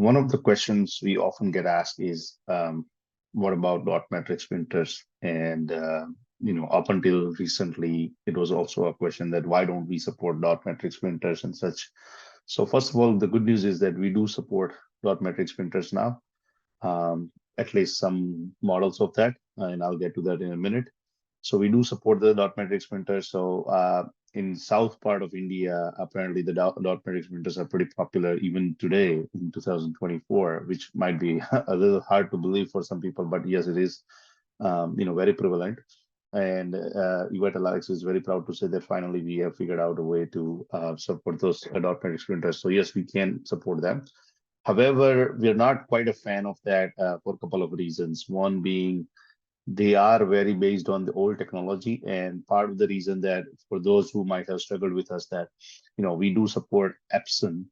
one of the questions we often get asked is, what about dot matrix printers? And up until recently, it was also a question that why don't we support dot matrix printers and such. So first of all, the good news is that we do support dot matrix printers now, at least some models of that, and I'll get to that in a minute. So we do support the dot matrix printers. So in south part of India, apparently the dot matrix printers are pretty popular even today in 2024, which might be a little hard to believe for some people, but yes, it is, very prevalent. And eVitalRx is very proud to say that finally we have figured out a way to support those dot matrix printers. So yes, we can support them. However, we're not quite a fan of that for a couple of reasons. One being they are very based on the old technology, and part of the reason that for those who might have struggled with us that we do support Epson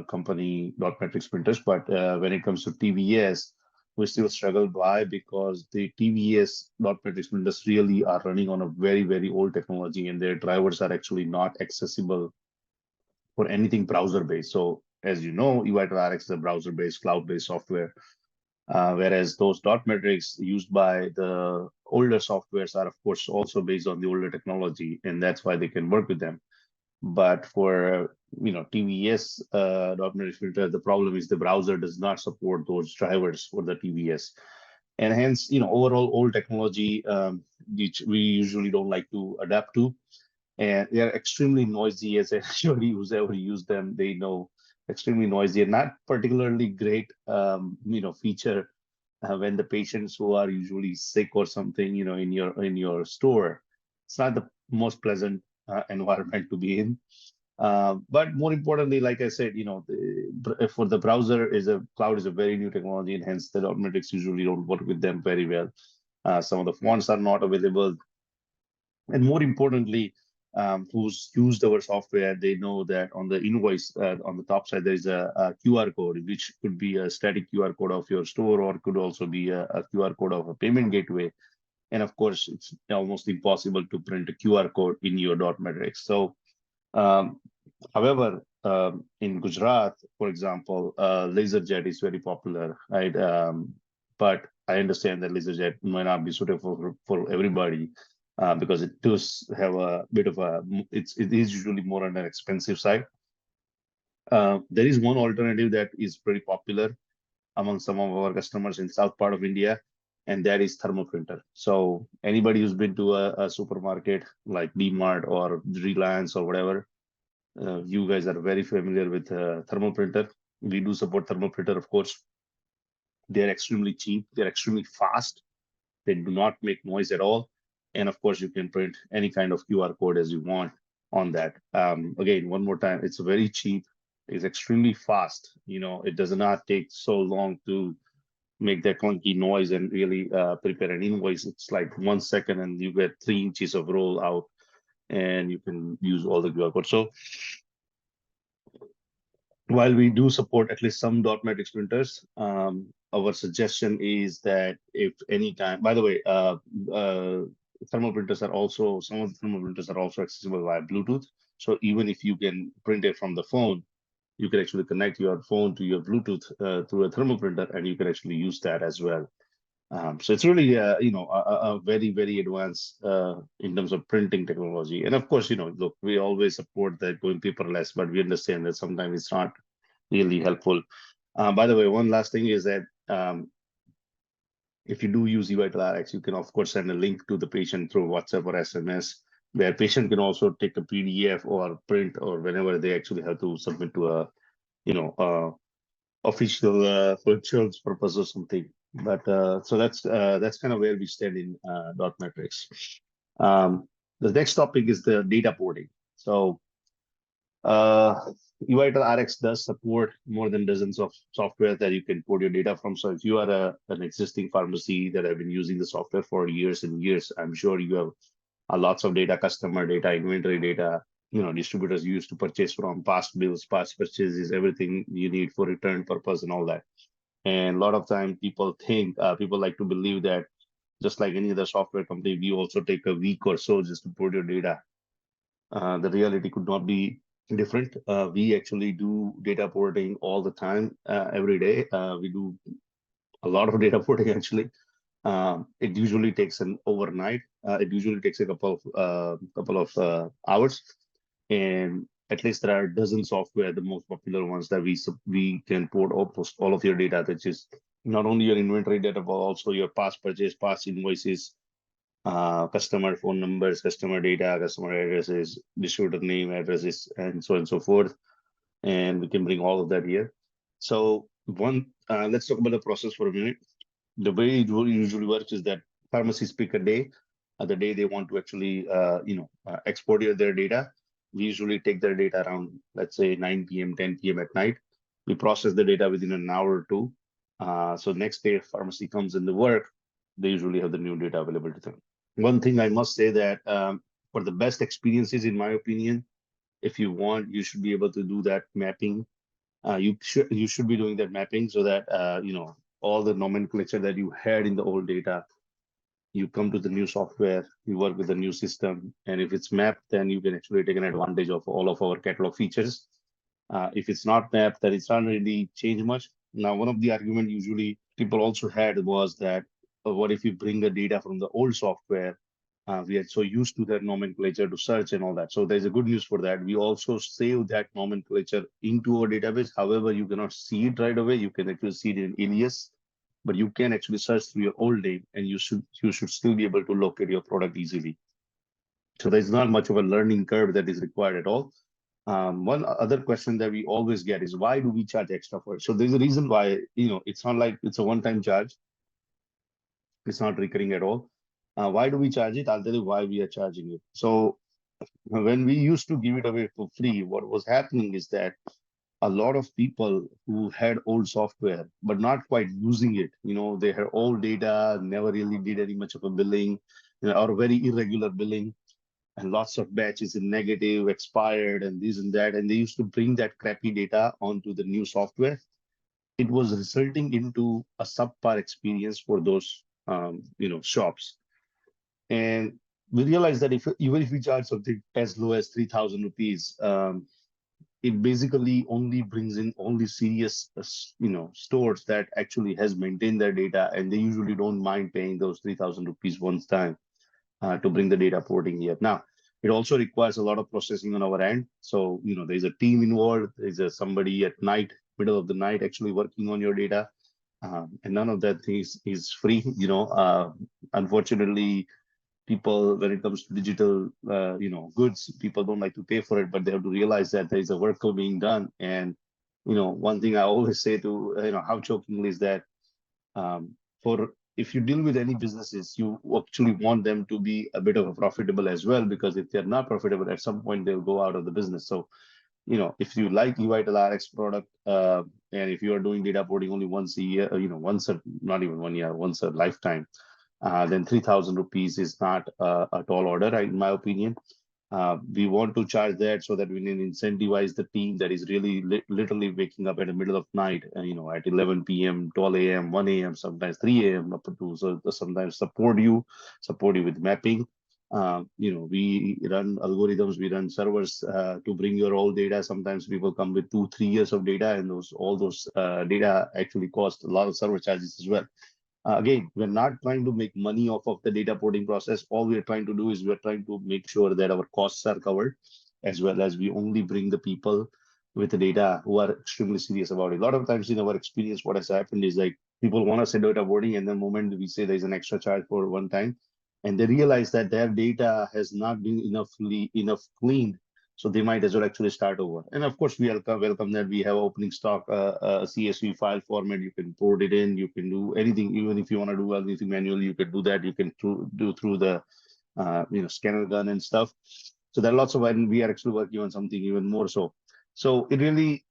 company dot matrix printers, but when it comes to TVS, we still struggle. Why? Because the TVS dot matrix printers really are running on a very old technology, and their drivers are actually not accessible for anything browser based. So as you know, eVitalRx is a browser based cloud based software. Whereas those dot metrics used by the older softwares are, of course, also based on the older technology, and that's why they can work with them. But for TVS dot metrics filter, the problem is the browser does not support those drivers for the TVS, and hence, overall old technology, which we usually don't like to adapt to, and they are extremely noisy. As anybody who's ever used them, they know extremely noisy and not particularly great, feature when the patients who are usually sick or something, in your store. It's not the most pleasant environment to be in. But more importantly, like I said, for the browser cloud is a very new technology, and hence the Dotmatics usually don't work with them very well. Some of the fonts are not available, and more importantly, who's used our software, they know that on the invoice, on the top side, there is a QR code, which could be a static QR code of your store, or could also be a QR code of a payment gateway. And of course, it's almost impossible to print a QR code in your dot matrix. So, however, in Gujarat, for example, LaserJet is very popular, right? But I understand that LaserJet might not be suitable for everybody. Because it does have a bit of it is usually more on an expensive side. There is one alternative that is pretty popular among some of our customers in south part of India, and that is thermal printer. So anybody who's been to a supermarket like DMart or Reliance or whatever, you guys are very familiar with thermal printer. We do support thermal printer, of course. They're extremely cheap. They're extremely fast. They do not make noise at all. And of course, you can print any kind of QR code as you want on that. Again, one more time, it's very cheap. It's extremely fast. It does not take so long to make that clunky noise and really prepare an invoice. It's like 1 second and you get 3 inches of roll out, and you can use all the QR codes. So while we do support at least some dot matrix printers, our suggestion is that if any time, by the way, thermal printers are also, some of the thermal printers are also accessible via Bluetooth. So even if you can print it from the phone, you can actually connect your phone to your Bluetooth through a thermal printer, and you can actually use that as well. So it's really, a very advanced in terms of printing technology. And of course, look, we always support that going paperless, but we understand that sometimes it's not really helpful. By the way, one last thing is that if you do use eVitalRx, you can of course send a link to the patient through WhatsApp or SMS, where patient can also take a PDF or print, or whenever they actually have to submit to a, official for insurance purpose or something. But so that's kind of where we stand in dot matrix. The next topic is the data porting. So eVitalRx does support more than dozens of software that you can port your data from. So if you are an existing pharmacy that have been using the software for years and years, I'm sure you have lots of data, customer data, inventory data, distributors used to purchase from, past bills, past purchases, everything you need for return purpose and all that. And a lot of time people like to believe that just like any other software company, we also take a week or so just to put your data. The reality could not be different. We actually do data porting all the time, every day. We do a lot of data porting actually. It usually takes an overnight. It usually takes a couple of hours, and at least there are dozen software, the most popular ones that we can port almost all of your data, which is not only your inventory data but also your past purchase, past invoices, customer phone numbers, customer data, customer addresses, distributor name, addresses, and so on and so forth. And we can bring all of that here. So let's talk about the process for a minute. The way it usually works is that pharmacies pick a day, the day they want to actually, export their data. We usually take their data around, let's say 9 p.m., 10 p.m. at night. We process the data within an hour or two. So next day, if pharmacy comes in the work, they usually have the new data available to them. One thing I must say that for the best experiences, in my opinion, if you want, you should be able to do that mapping. You should be doing that mapping so that all the nomenclature that you had in the old data, you come to the new software, you work with the new system, and if it's mapped, then you can actually take an advantage of all of our catalog features. If it's not mapped, then it's not really change much. Now, one of the argument usually people also had was that, what if you bring the data from the old software? We are so used to that nomenclature to search and all that. So there's a good news for that. We also save that nomenclature into our database. However, you cannot see it right away. You can actually see it in alias, but you can actually search through your old name, and you should still be able to locate your product easily. So there's not much of a learning curve that is required at all. One other question that we always get is, why do we charge extra for it? So there's a reason why. It's not like it's a one-time charge. It's not recurring at all. Why do we charge it? I'll tell you why we are charging it. So when we used to give it away for free, what was happening is that a lot of people who had old software but not quite using it, they had old data, never really did any much of a billing, or very irregular billing, and lots of batches in negative, expired, and this and that. And they used to bring that crappy data onto the new software. It was resulting into a subpar experience for those shops. And we realized that even if we charge something as low as 3,000 rupees, it basically only brings in only serious stores that actually has maintained their data, and they usually don't mind paying those 3,000 rupees once time to bring the data porting here. Now, it also requires a lot of processing on our end. So, there's a team involved. There's somebody at night, middle of the night, actually working on your data. And none of that is free. Unfortunately, people, when it comes to digital, goods, people don't like to pay for it, but they have to realize that there is a work being done. And, one thing I always say to, how jokingly is that, for if you deal with any businesses, you actually want them to be a bit of a profitable as well, because if they're not profitable, at some point they'll go out of the business. So, if you like eVitalRx product, and if you are doing data porting only once a year, not even 1 year, once a lifetime, then 3,000 rupees is not a tall order, in my opinion. We want to charge that so that we can incentivize the team that is really literally waking up at the middle of night, at 11 p.m., 12 a.m., 1 a.m., sometimes 3 a.m. up to, so sometimes support you with mapping. We run algorithms, we run servers to bring your old data. Sometimes people come with 2-3 years of data, and all those data actually cost a lot of server charges as well. Again, we're not trying to make money off of the data porting process. All we're trying to do is we're trying to make sure that our costs are covered, as well as we only bring the people with the data who are extremely serious about it. A lot of times in our experience, what has happened is like people want to say data porting, and the moment we say there's an extra charge for one time, and they realize that their data has not been enough cleaned, so they might as well actually start over. And of course, we welcome that we have opening stock, CSV file format. You can port it in. You can do anything. Even if you want to do anything manually, you can do that. You can do through the scanner gun and stuff. So there are lots of, and we are actually working on something even more so. So it really,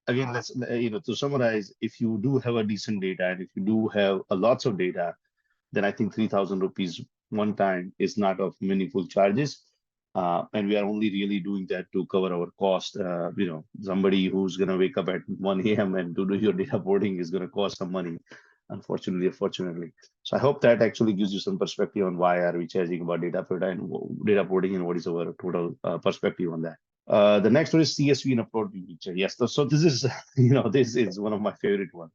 again, let's to summarize, if you do have a decent data, and if you do have a lots of data, then I think 3,000 rupees one time is not of meaningful charges. And we are only really doing that to cover our cost. Somebody who's going to wake up at 1 a.m. and to do your data porting is going to cost some money, unfortunately or fortunately. So I hope that actually gives you some perspective on why are we charging about data porting and what is our total perspective on that. The next one is CSV and uploading feature. Yes, so this is this is one of my favorite ones.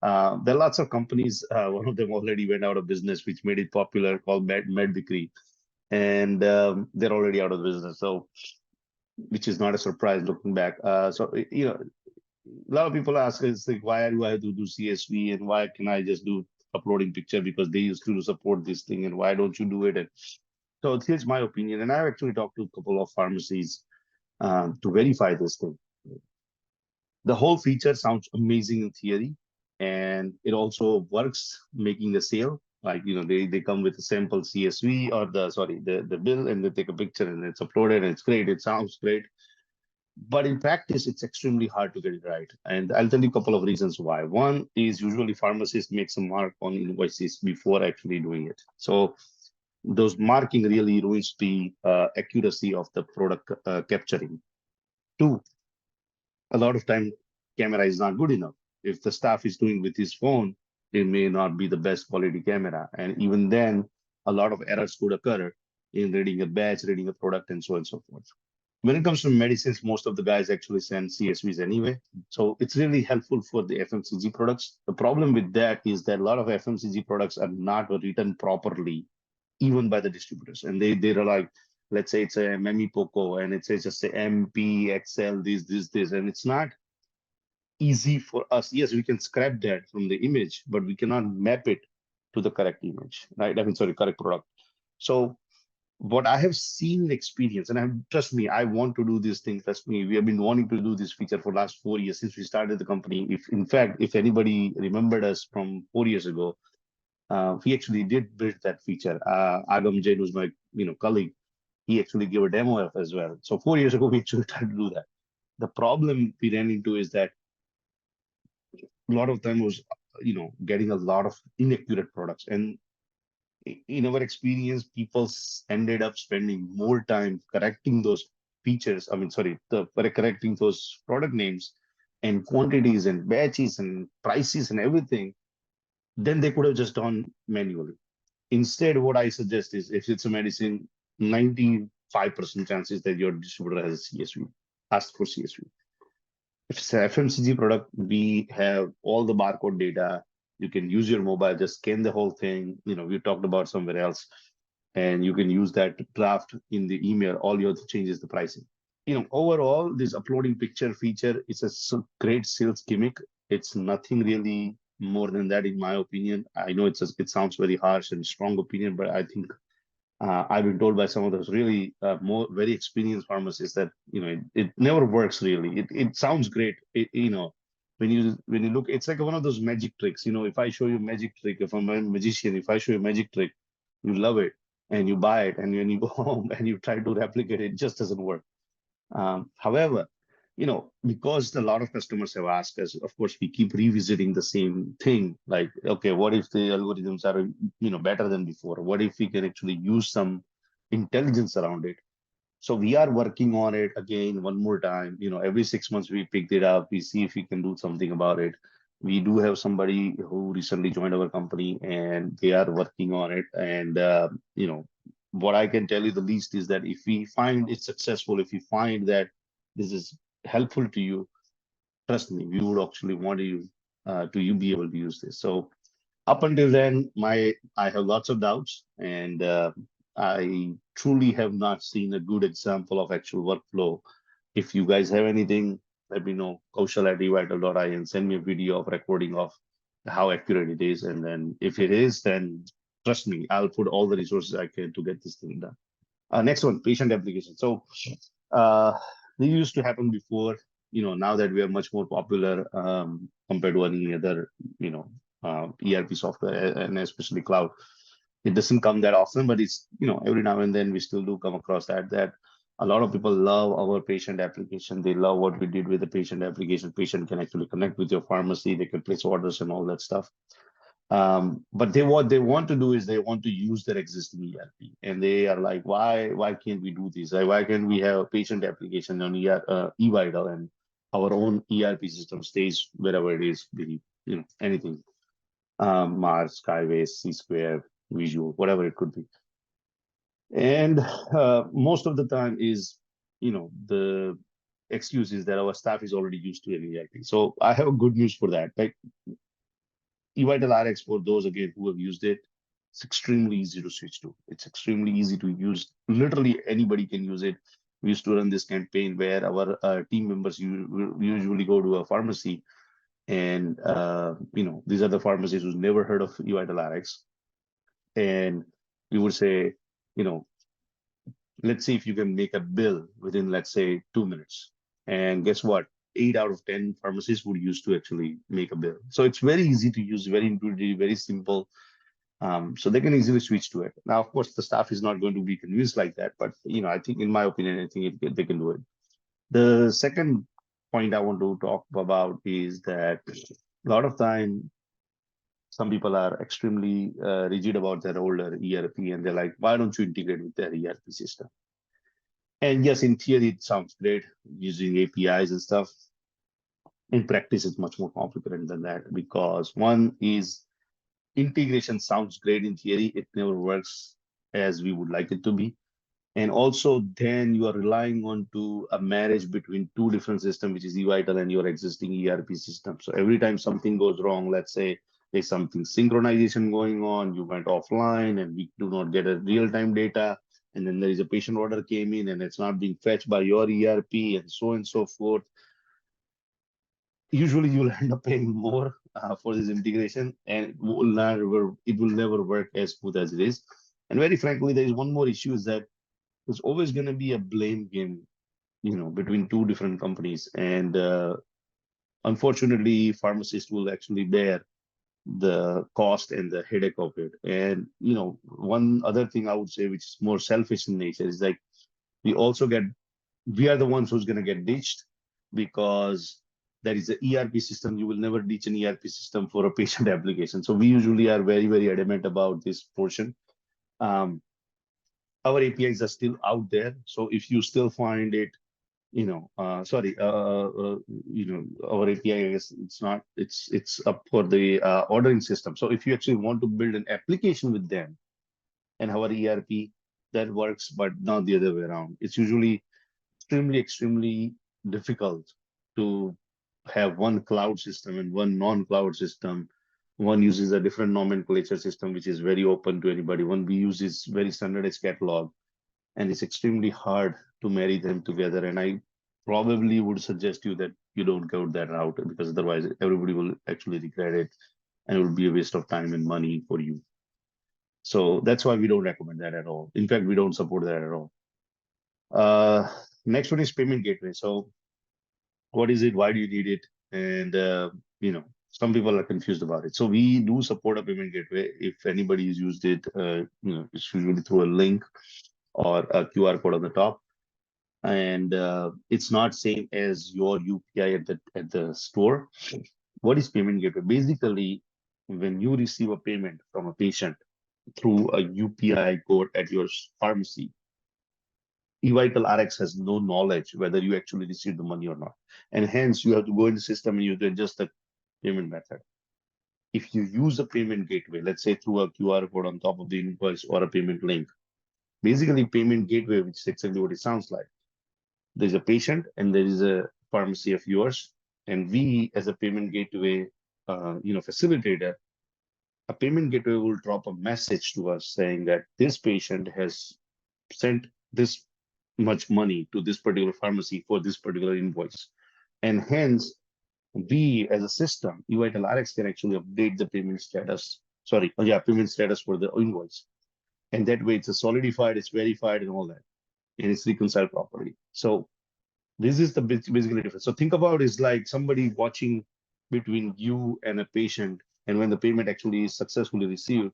There are lots of companies. One of them already went out of business, which made it popular, called MedDecree, and they're already out of business. So, which is not a surprise looking back. A lot of people ask us like, why do I have to do CSV and why can I just do uploading picture because they used to support this thing and why don't you do it? And so here's my opinion, and I've actually talked to a couple of pharmacies to verify this thing. The whole feature sounds amazing in theory, and it also works making the sale. Like they come with a sample CSV or the bill, and they take a picture and it's uploaded and it's great. It sounds great, but in practice, it's extremely hard to get it right. And I'll tell you a couple of reasons why. One is usually pharmacists make some mark on invoices before actually doing it. So those marking really ruins the accuracy of the product capturing. Two, a lot of time camera is not good enough. If the staff is doing with his phone, it may not be the best quality camera. And even then, a lot of errors could occur in reading a batch, reading a product, and so on and so forth. When it comes to medicines, most of the guys actually send CSVs anyway. So it's really helpful for the FMCG products. The problem with that is that a lot of FMCG products are not written properly, even by the distributors. And they're like, let's say it's a Memi Poco and it says just say MP, XL, this, and it's not easy for us. Yes, we can scrap that from the image, but we cannot map it to the correct image, right? I mean, sorry, correct product. So what I have seen in experience, and trust me, I want to do this thing. Trust me, we have been wanting to do this feature for the last 4 years since we started the company. If in fact, if anybody remembered us from 4 years ago, we actually did build that feature. Agam Jain, who's my colleague, he actually gave a demo of as well. So 4 years ago, we actually tried to do that. The problem we ran into is that a lot of time was getting a lot of inaccurate products, and in our experience, people ended up spending more time correcting those features. I mean, sorry, correcting those product names and quantities and batches and prices and everything than they could have just done manually. Instead, what I suggest is if it's a medicine, 95% chances that your distributor has a CSV. Ask for CSV. If it's an FMCG product, we have all the barcode data. You can use your mobile, just scan the whole thing. We talked about somewhere else, and you can use that to draft in the email all your changes, the pricing. Overall, this uploading picture feature is a great sales gimmick. It's nothing really more than that, in my opinion. I know it sounds very harsh and strong opinion, but I think I've been told by some of those really more very experienced pharmacists that it never works really. It sounds great. When you look, it's like one of those magic tricks. If I show you a magic trick, if I'm a magician, if I show you a magic trick, you love it and you buy it, and when you go home and you try to replicate it, it just doesn't work. However, because a lot of customers have asked us, of course, we keep revisiting the same thing. Like, okay, what if the algorithms are, better than before? What if we can actually use some intelligence around it? So we are working on it again one more time. Every 6 months we picked it up. We see if we can do something about it. We do have somebody who recently joined our company, and they are working on it. And what I can tell you the least is that if we find it successful, if we find that this is helpful to you, trust me, we would actually want you be able to use this. So up until then, I have lots of doubts, and I truly have not seen a good example of actual workflow. If you guys have anything, let me know. Kaushal at eVital.in, send me a video of recording of how accurate it is, and then if it is, then trust me, I'll put all the resources I can to get this thing done. Next one, patient application. So uh, this used to happen before. Now that we are much more popular compared to any other, ERP software, and especially cloud, it doesn't come that often, but it's, every now and then we still do come across that a lot of people love our patient application. They love what we did with the patient application. Patient can actually connect with your pharmacy. They can place orders and all that stuff. But what they want to do is they want to use their existing ERP, and they are like, why can't we do this? Like, why can't we have a patient application on eVital, and our own ERP system stays wherever it is, be anything, Mars, Skyway, C Square, Visual, whatever it could be. And most of the time is the excuse is that our staff is already used to an ERP. So I have a good news for that. Like eVitalRx, for those again who have used it, it's extremely easy to switch to. It's extremely easy to use. Literally anybody can use it. We used to run this campaign where our team members usually go to a pharmacy, and these are the pharmacies who's never heard of eVitalRx, and we would say, you know, let's see if you can make a bill within, let's say, 2 minutes. And guess what? 8 out of 10 pharmacists would use to actually make a bill. So it's very easy to use, very intuitive, very simple. So they can easily switch to it. Now, of course, the staff is not going to be convinced like that, but I think, in my opinion, I think they can do it. The second point I want to talk about is that a lot of time some people are extremely rigid about their older ERP, and they're like, why don't you integrate with their ERP system? And yes, in theory, it sounds great using APIs and stuff. In practice, it's much more complicated than that, because one is integration sounds great in theory, it never works as we would like it to be. And also, then you are relying on to a marriage between two different systems, which is eVital and your existing ERP system. So every time something goes wrong, let's say there's something synchronization going on, you went offline and we do not get a real-time data, and then there is a patient order came in and it's not being fetched by your ERP, and so forth. Usually you'll end up paying more for this integration, and it will never work as smooth as it is. And very frankly, there is one more issue, is that there's always going to be a blame game, between two different companies. And unfortunately, pharmacists will actually bear the cost and the headache of it. And, one other thing I would say, which is more selfish in nature, is like we are the ones who's going to get ditched, because there is an ERP system. You will never ditch an ERP system for a patient application. So we usually are very, very adamant about this portion. Um, our APIs are still out there. So if you still find it, our API, I guess it's up for the ordering system. So if you actually want to build an application with them and our ERP, that works, but not the other way around. It's usually extremely difficult to have one cloud system and one non-cloud system. One uses a different nomenclature system, which is very open to anybody. One we use is very standardized catalog, and it's extremely hard to marry them together. And I probably would suggest you that you don't go that route, because otherwise everybody will actually regret it, and it will be a waste of time and money for you. So that's why we don't recommend that at all. In fact, we don't support that at all. Next one is payment gateway. So what is it? Why do you need it? And some people are confused about it. So we do support a payment gateway. If anybody has used it, it's usually through a link or a QR code on the top. And it's not same as your UPI at the store. What is payment gateway? Basically, when you receive a payment from a patient through a UPI code at your pharmacy, eVitalRx has no knowledge whether you actually received the money or not. And hence, you have to go in the system and you have to adjust the payment method. If you use a payment gateway, let's say through a QR code on top of the invoice or a payment link, basically payment gateway, which is exactly what it sounds like. There's a patient and there is a pharmacy of yours, and we, as a payment gateway, facilitator, a payment gateway will drop a message to us saying that this patient has sent this much money to this particular pharmacy for this particular invoice. And hence, we as a system, eVitalRx, can actually update the payment status. Payment status for the invoice. And that way it's solidified, it's verified, and all that. And it's reconciled properly. So this is the basically difference. So think about it's like somebody watching between you and a patient, and when the payment actually is successfully received,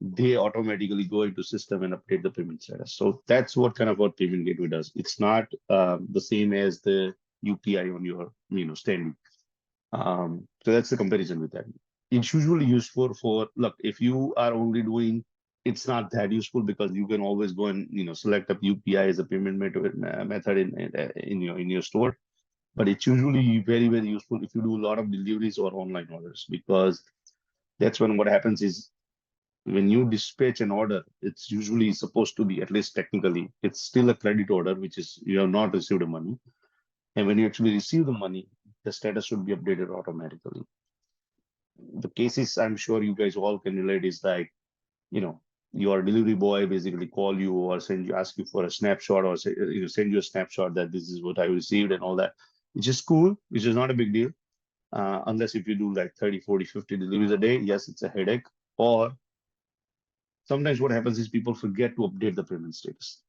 they automatically go into system and update the payment status. So that's what kind of what payment gateway does. It's not the same as the UPI on your standing. So that's the comparison with that. It's usually used for look, if you are only doing, it's not that useful, because you can always go and select up UPI as a payment method in your store. But it's usually very, very useful if you do a lot of deliveries or online orders, because that's when what happens is when you dispatch an order, it's usually supposed to be, at least technically, it's still a credit order, which is you have not received the money. And when you actually receive the money, the status should be updated automatically. The cases I'm sure you guys all can relate is like, you know, your delivery boy basically call you or send you, ask you for a snapshot, or say, send you a snapshot that this is what I received and all that, which is cool, which is not a big deal. Unless if you do like 30, 40, 50 deliveries a day, yes, it's a headache. Or sometimes what happens is people forget to update the payment status.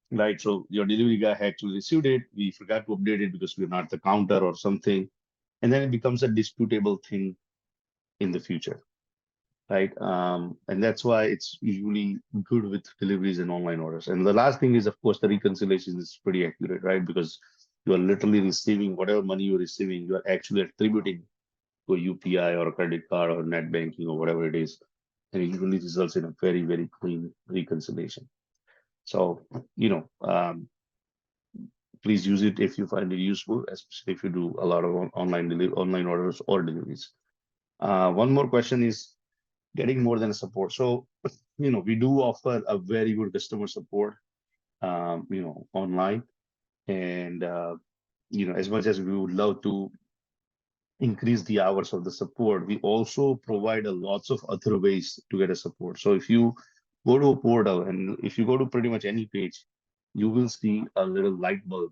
Right. So your delivery guy actually received it. We forgot to update it because we're not at the counter or something. And then it becomes a disputable thing in the future. Right. And that's why it's usually good with deliveries and online orders. And the last thing is, of course, the reconciliation is pretty accurate, right? Because you are literally receiving whatever money you're receiving, you are actually attributing to a UPI or a credit card or net banking or whatever it is. And it usually results in a very, very clean reconciliation. So, please use it if you find it useful, especially if you do a lot of online orders or deliveries. One more question is getting more than a support. So, we do offer a very good customer support, online. And, as much as we would love to increase the hours of the support, we also provide a lots of other ways to get a support. So if you go to a portal and if you go to pretty much any page, you will see a little light bulb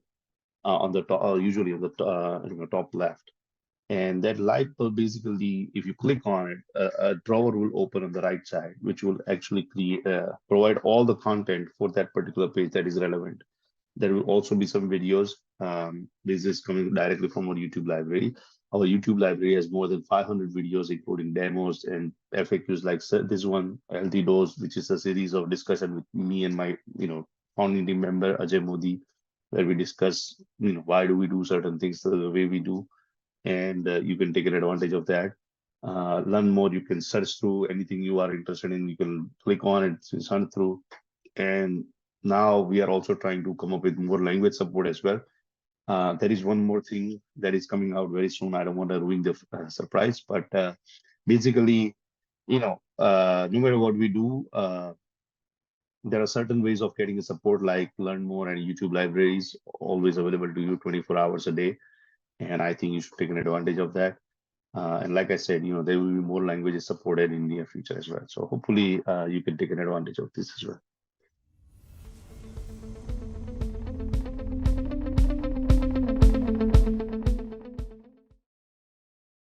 on the top, usually on the top left. And that light bulb basically, if you click on it, a drawer will open on the right side, which will actually provide all the content for that particular page that is relevant. There will also be some videos. This is coming directly from our YouTube library. Our YouTube library has more than 500 videos, including demos and FAQs like this one, Healthy Dose, which is a series of discussion with me and my, founding team member, Ajay Modi, where we discuss, why do we do certain things the way we do. And you can take an advantage of that. Learn more, you can search through anything you are interested in. You can click on it, hunt through. And now we are also trying to come up with more language support as well. There is one more thing that is coming out very soon. I don't want to ruin the surprise, but basically, no matter what we do, there are certain ways of getting a support, like Learn More and YouTube libraries, always available to you 24 hours a day. And I think you should take an advantage of that. And like I said, there will be more languages supported in the near future as well. So hopefully you can take an advantage of this as well.